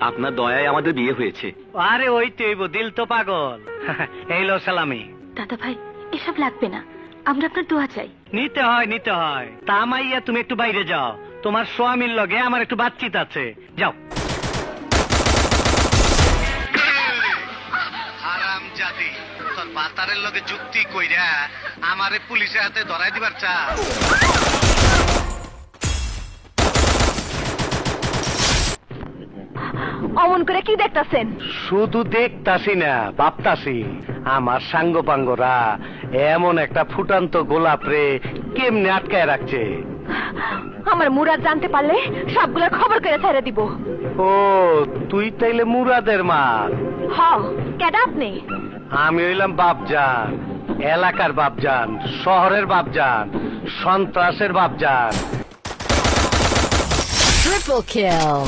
আপনার দয়ায় আমাদের বিয়ে হয়েছে। আরে ওই তো দিল তো পাগল। এই লো সালামি। দাদা ভাই এসব লাগবে না, আমরা আপনার দোয়া চাই। নিতে হয়। তা মাইয়া তুমি একটু বাইরে যাও, তোমার স্বামীর লগে আমার একটু বাতচিত আছে, যাও। হারামজাদি, তোর বাতারের লগে যুক্তি কইরা আমারে পুলিশের হাতে ধরাই দিবার চা। অমন করে কি দেখতাছেন? শুধু দেখতাছি না, ভাবতাছি আমার সাঙ্গ পাঙ্গরা এমন একটা ফুটান্ত গোলাপ রে কেমনে আটকায় রাখছে। আমার মুরাদ জানতে পারলে সবগুলোর খবর করে ছেড়ে দিব। ও তুই তাইলে মুরাদের মা? হ, কেডা আপনি? আমি হইলাম বাপজান, এলাকার বাপজান, শহরের বাপজান, সন্ত্রাসের বাপজান। Triple kill.